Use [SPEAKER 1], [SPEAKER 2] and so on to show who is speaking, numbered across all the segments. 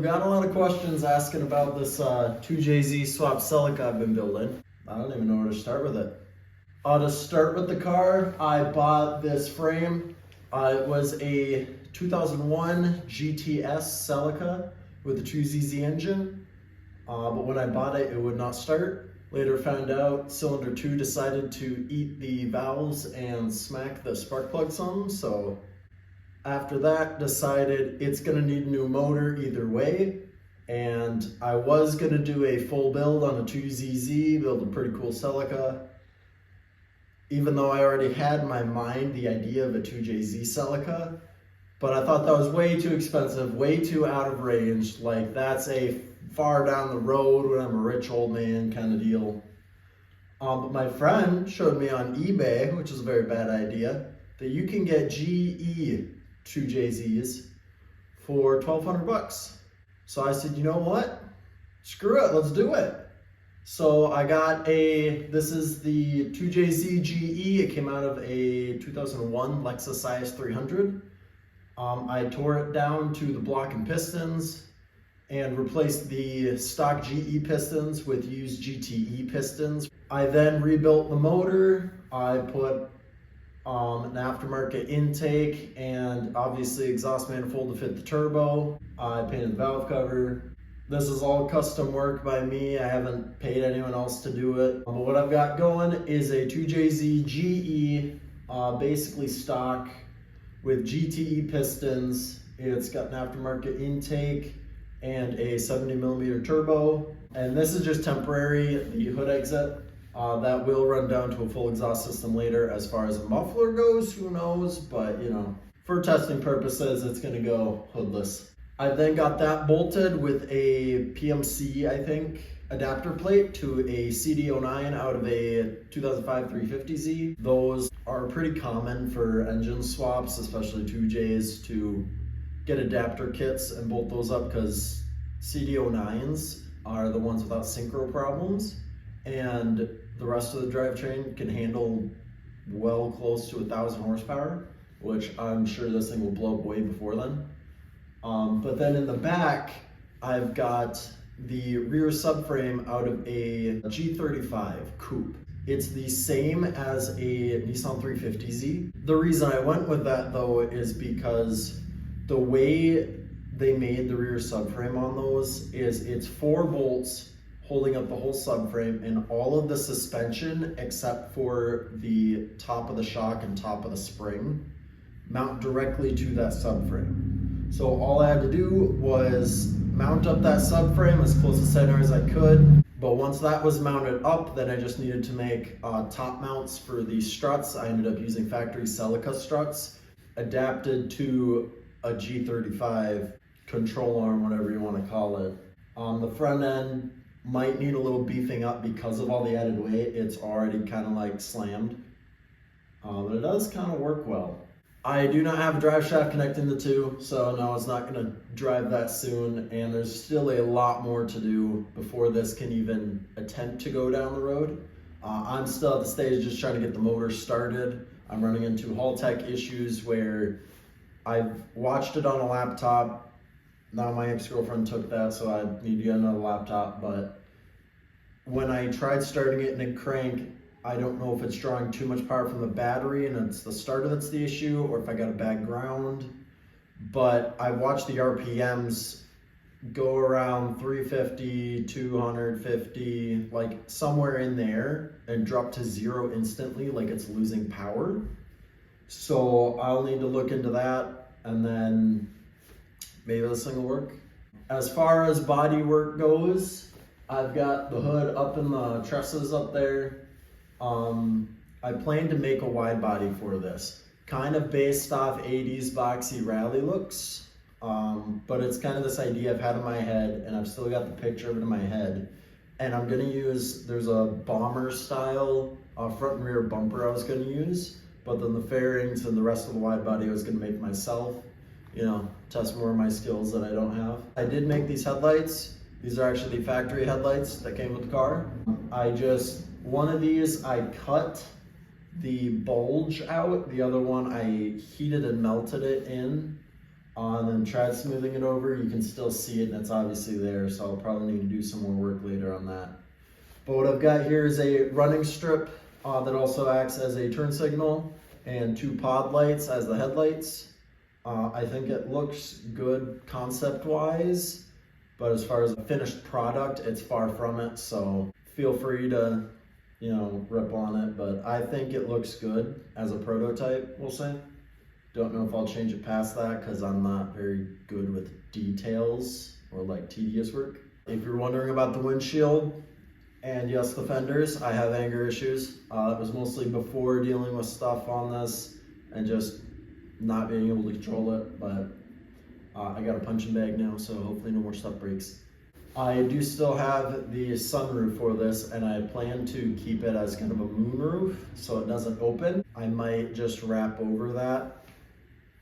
[SPEAKER 1] got a lot of questions asking about this 2JZ swap Celica I've been building. I don't even know where to start with it. To start with the car, I bought this frame. It was a 2001 GTS Celica with a 2ZZ engine. But when I bought it, it would not start. Later found out cylinder 2 decided to eat the valves and smack the spark plugs on, so after that decided it's gonna need a new motor either way. And I was gonna do a full build on a 2ZZ, build a pretty cool Celica. Even though I already had in my mind the idea of a 2JZ Celica, but I thought that was way too expensive, way too out of range. Like, that's a far down the road when I'm a rich old man kind of deal. But my friend showed me on eBay, which is a very bad idea, that you can get GE 2JZs for $1,200. So I said, you know what? Screw it, let's do it. So I got this is the 2JZ GE. It came out of a 2001 Lexus IS 300. I tore it down to the block and pistons and replaced the stock GE pistons with used GTE pistons. I then rebuilt the motor. I put an aftermarket intake and obviously exhaust manifold to fit the turbo. I painted the valve cover. This is all custom work by me. I haven't paid anyone else to do it. But what I've got going is a 2JZ GE, basically stock with GTE pistons. It's got an aftermarket intake and a 70mm turbo. And this is just temporary, the hood exit. That will run down to a full exhaust system later. As far as a muffler goes, who knows? But you know, for testing purposes, it's gonna go hoodless. I then got that bolted with a PMC, I think, adapter plate to a CD09 out of a 2005 350Z. Those are pretty common for engine swaps, especially 2Js, to get adapter kits and bolt those up because CD09s are the ones without synchro problems, and the rest of the drivetrain can handle well close to 1,000 horsepower, which I'm sure this thing will blow up way before then. But then in the back, I've got the rear subframe out of a G35 coupe. It's the same as a Nissan 350Z. The reason I went with that though is because the way they made the rear subframe on those is it's 4 bolts holding up the whole subframe, and all of the suspension except for the top of the shock and top of the spring mount directly to that subframe. So all I had to do was mount up that subframe as close to center as I could. But once that was mounted up, then I just needed to make top mounts for the struts. I ended up using factory Celica struts adapted to a G35 control arm, whatever you want to call it. The front end might need a little beefing up because of all the added weight. It's already kind of like slammed, but it does kind of work well. I do not have a drive shaft connecting the two, so no, it's not going to drive that soon, and there's still a lot more to do before this can even attempt to go down the road. I'm still at the stage just trying to get the motor started. I'm running into haul tech issues where I've watched it on a laptop. Now my ex-girlfriend took that, so I need to get another laptop, but when I tried starting it and it cranked, I don't know if it's drawing too much power from the battery and it's the starter that's the issue, or if I got a bad ground. But I watched the RPMs go around 350, 250, like somewhere in there, and drop to 0 instantly, like it's losing power. So I'll need to look into that, and then maybe this thing will work. As far as body work goes, I've got the hood up in the trusses up there. I plan to make a wide body for this, kind of based off 80s boxy rally looks, but it's kind of this idea I've had in my head, and I've still got the picture of it in my head. And I'm going to use, there's a bomber style front and rear bumper I was going to use, but then the fairings and the rest of the wide body I was going to make myself, you know, test more of my skills that I don't have. I did make these headlights. These are actually the factory headlights that came with the car. One of these I cut the bulge out, the other one I heated and melted it in. And then tried smoothing it over. You can still see it and it's obviously there, so I'll probably need to do some more work later on that. But what I've got here is a running strip that also acts as a turn signal and 2 pod lights as the headlights. I think it looks good concept-wise, but as far as a finished product, it's far from it, so feel free to, rip on it, but I think it looks good as a prototype, we'll say. Don't know if I'll change it past that because I'm not very good with details or like tedious work. If you're wondering about the windshield, and yes, the fenders, I have anger issues. It was mostly before dealing with stuff on this and just not being able to control it, but I got a punching bag now, so hopefully no more stuff breaks. I do still have the sunroof for this, and I plan to keep it as kind of a moonroof so it doesn't open. I might just wrap over that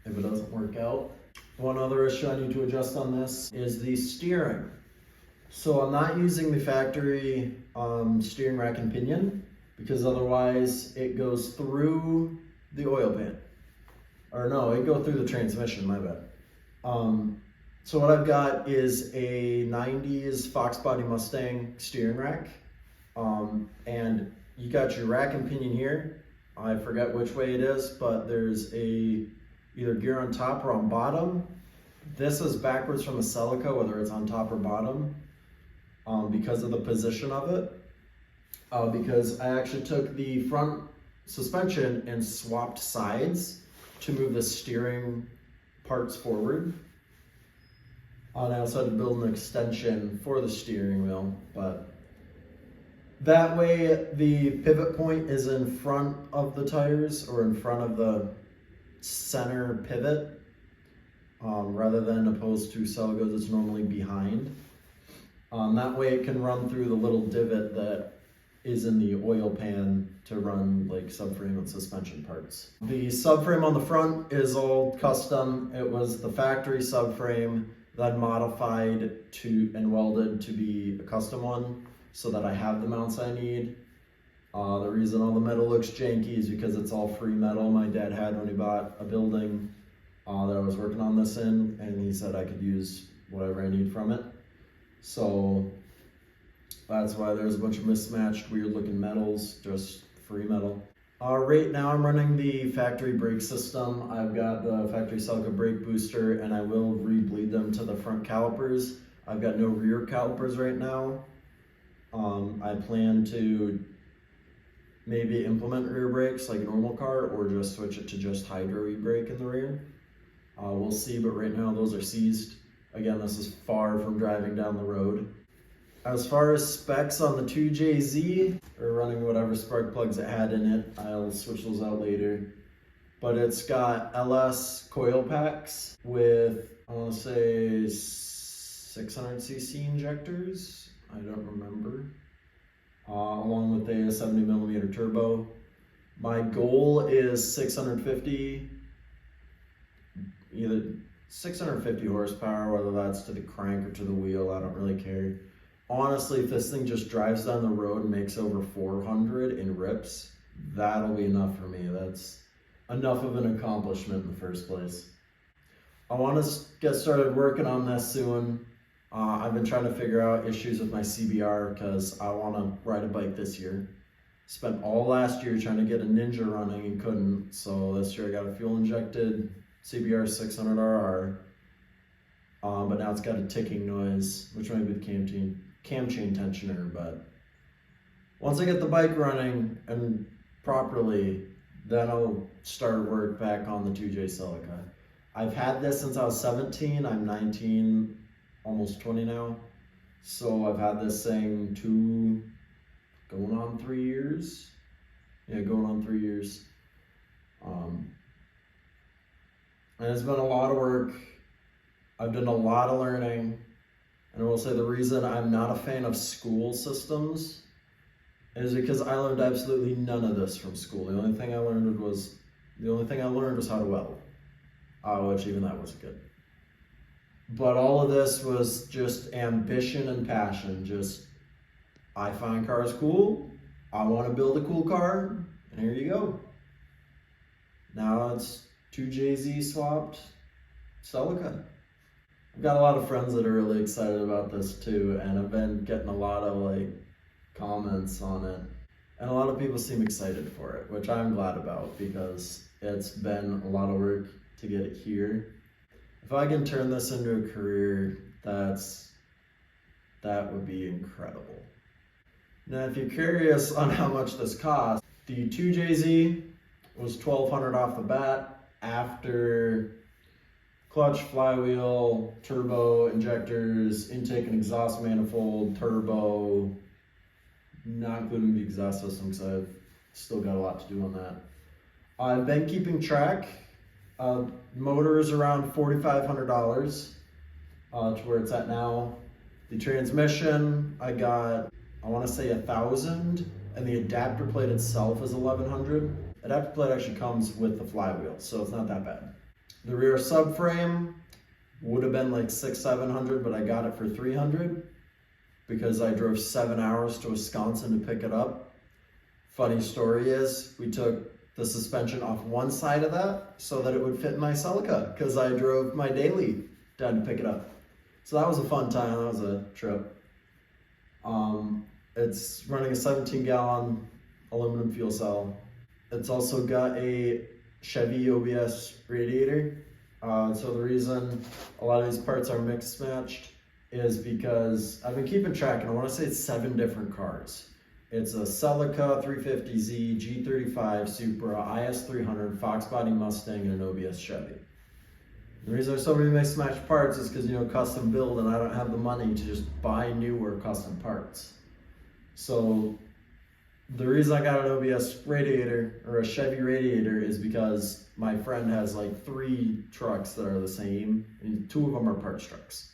[SPEAKER 1] if it doesn't work out. One other issue I need to adjust on this is the steering. So I'm not using the factory steering rack and pinion because otherwise it goes through the oil pan. Or no, it goes through the transmission, my bad. So what I've got is a 90s Fox Body Mustang steering rack. And you got your rack and pinion here. I forget which way it is, but there's either gear on top or on bottom. This is backwards from the Celica, whether it's on top or bottom. Because of the position of it, because I actually took the front suspension and swapped sides to move the steering parts forward. And I also had to build an extension for the steering wheel, but that way the pivot point is in front of the tires or in front of the center pivot, rather than opposed to Celica's it's normally behind. That way it can run through the little divot that is in the oil pan to run like subframe and suspension parts. The subframe on the front is all custom. It was the factory subframe that I modified to and welded to be a custom one so that I have the mounts I need. The reason all the metal looks janky is because it's all free metal my dad had when he bought a building that I was working on this in, and he said I could use whatever I need from it. So that's why there's a bunch of mismatched, weird looking metals, just free metal. Right now I'm running the factory brake system. I've got the factory Celica brake booster and I will re-bleed them to the front calipers. I've got no rear calipers right now. I plan to maybe implement rear brakes like a normal car or just switch it to just hydro e-brake in the rear. We'll see, but right now those are seized. Again, this is far from driving down the road. As far as specs on the 2JZ, or running whatever spark plugs it had in it, I'll switch those out later. But it's got LS coil packs with, I want to say, 600cc injectors. I don't remember. Along with a 70mm turbo. My goal is 650, either 650 horsepower, whether that's to the crank or to the wheel, I don't really care. Honestly, if this thing just drives down the road and makes over 400 and rips, that'll be enough for me. That's enough of an accomplishment in the first place. I want to get started working on this soon. I've been trying to figure out issues with my CBR because I want to ride a bike this year. Spent all last year trying to get a Ninja running and couldn't, so this year I got a fuel injected CBR 600RR, but now it's got a ticking noise, which might be the cam chain tensioner. But once I get the bike running and properly, then I'll start work back on the 2J Celica. I've had this since I was 17. I'm 19, almost 20 now. So I've had this thing going on 3 years. Yeah, going on 3 years. And it's been a lot of work. I've done a lot of learning. And I will say the reason I'm not a fan of school systems is because I learned absolutely none of this from school. The only thing I learned was how to weld, which even that wasn't good. But all of this was just ambition and passion. Just, I find cars cool. I want to build a cool car, and here you go. Now it's 2JZ swapped Celica. I've got a lot of friends that are really excited about this too, and I've been getting a lot of like comments on it. And a lot of people seem excited for it, which I'm glad about because it's been a lot of work to get it here. If I can turn this into a career, that would be incredible. Now, if you're curious on how much this costs, the 2JZ was $1,200 off the bat after clutch, flywheel, turbo, injectors, intake and exhaust manifold, turbo, not including the exhaust system because I've still got a lot to do on that. I've been keeping track. Motor is around $4,500 to where it's at now. The transmission, I got, I want to say 1,000, and the adapter plate itself is 1,100. Adapter plate actually comes with the flywheel, so it's not that bad. The rear subframe would have been like $600-700, but I got it for $300 because I drove 7 hours to Wisconsin to pick it up. Funny story is, we took the suspension off one side of that so that it would fit in my Celica because I drove my daily down to pick it up. So that was a fun time, that was a trip. It's running a 17-gallon aluminum fuel cell. It's also got a Chevy OBS radiator. So the reason a lot of these parts are mixed matched is because I've been keeping track, and I want to say it's 7 different cars. It's a Celica 350Z, G35 Supra, IS 300, Fox Body Mustang, and an OBS Chevy. The reason there's so many mixed matched parts is because, you know, custom build, and I don't have the money to just buy newer custom parts. So the reason I got an OBS radiator or a Chevy radiator is because my friend has like 3 trucks that are the same, and 2 of them are parts trucks.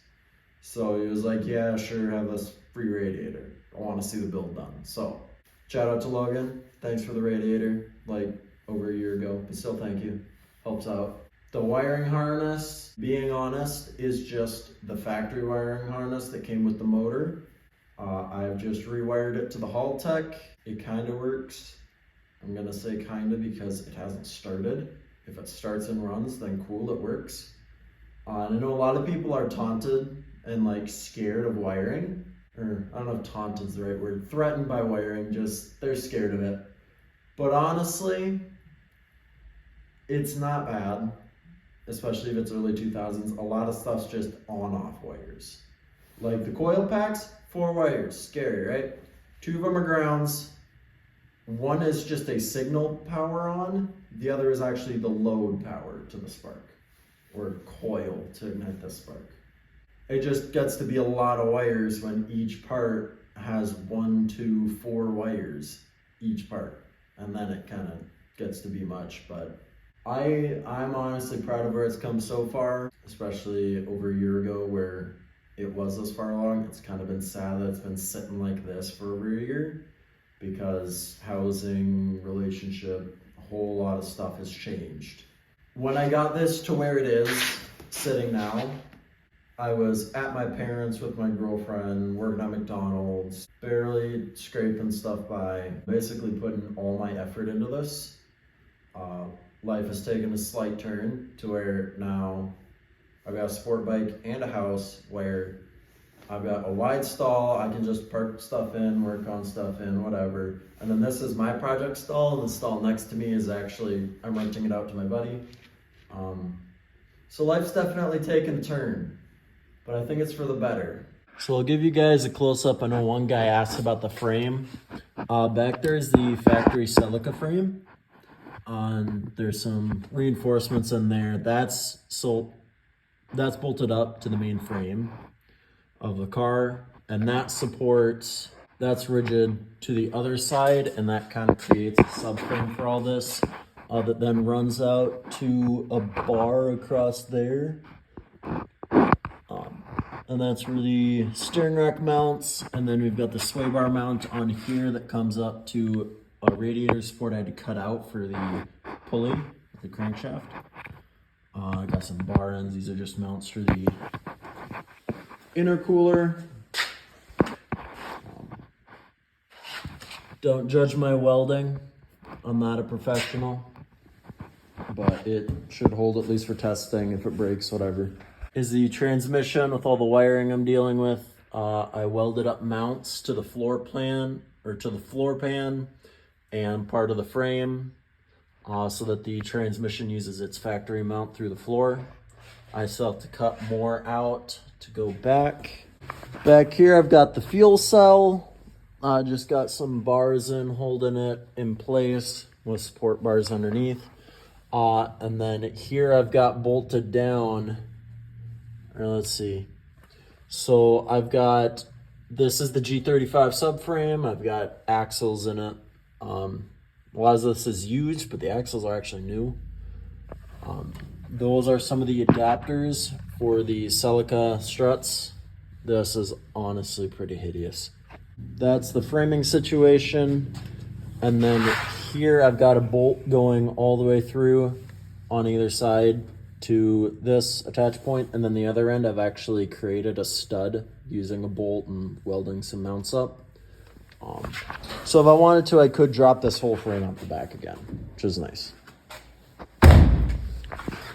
[SPEAKER 1] So he was like, yeah, sure, have this free radiator. I want to see the build done. So shout out to Logan. Thanks for the radiator, like over a year ago, but still thank you. Helps out. The wiring harness, being honest, is just the factory wiring harness that came with the motor. I've just rewired it to the Haltech. It kind of works. I'm gonna say kind of because it hasn't started. If it starts and runs, then cool, it works. I know a lot of people are taunted and like scared of wiring, or I don't know if taunt is the right word, threatened by wiring, just they're scared of it. But honestly, it's not bad, especially if it's early 2000s. A lot of stuff's just on-off wires. Like the coil packs, 4 wires, scary, right? 2 of them are grounds. One is just a signal power on, the other is actually the load power to the spark, or coil to ignite the spark. It just gets to be a lot of wires when each part has 1, 2, 4 wires each part, and then it kind of gets to be much. But I'm honestly proud of where it's come so far, especially over a year ago where it was this far along. It's kind of been sad that it's been sitting like this for over a year because housing, relationship, a whole lot of stuff has changed. When I got this to where it is sitting now, I was at my parents' with my girlfriend, working at McDonald's, barely scraping stuff by, basically putting all my effort into this. Life has taken a slight turn to where now I've got a sport bike and a house where I've got a wide stall. I can just park stuff in, work on stuff in, whatever. And then this is my project stall, and the stall next to me is actually, I'm renting it out to my buddy. So life's definitely taken a turn, but I think it's for the better. So I'll give you guys a close-up. I know one guy asked about the frame. Back there is the factory Celica frame. There's some reinforcements in there. That's bolted up to the main frame of the car, and that supports, that's rigid to the other side, and that kind of creates a subframe for all this that then runs out to a bar across there. And that's where the steering rack mounts, and then we've got the sway bar mount on here that comes up to a radiator support I had to cut out for the pulley, the crankshaft. I got some bar ends. These are just mounts for the intercooler. Don't judge my welding. I'm not a professional. but it should hold at least for testing. If it breaks, whatever. Is the transmission with all the wiring I'm dealing with. I welded up mounts to the floor pan and part of the frame so that the transmission uses its factory mount through the floor. I still have to cut more out to go back. Back here I've got the fuel cell. I just got some bars in holding it in place with support bars underneath. And then here I've got bolted down, let's see. So I've got, this is the G35 subframe. I've got axles in it. A lot of this is used, but the axles are actually new. Those are some of the adapters for the Celica struts. This is honestly pretty hideous. That's the framing situation. And then here I've got a bolt going all the way through on either side to this attach point, and then the other end I've actually created a stud using a bolt and welding some mounts up. So if I wanted to, I could drop this whole frame out the back again, which is nice.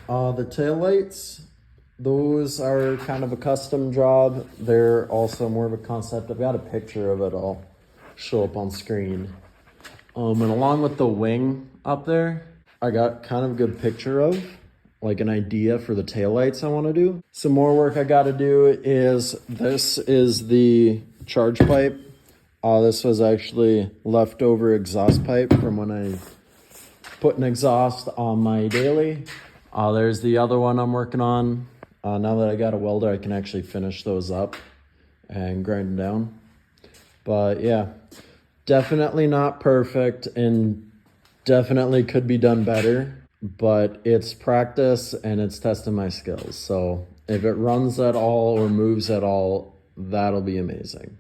[SPEAKER 1] The taillights, those are kind of a custom job. They're also more of a concept. I've got a picture of it. I'll show up on screen. And along with the wing up there, I got kind of a good picture of, like, an idea for the taillights I want to do. Some more work I got to do is, this is the charge pipe. This was actually leftover exhaust pipe from when I put an exhaust on my daily. There's the other one I'm working on. Now that I got a welder, I can actually finish those up and grind them down. But yeah, definitely not perfect and definitely could be done better, but it's practice and it's testing my skills. So if it runs at all or moves at all, that'll be amazing.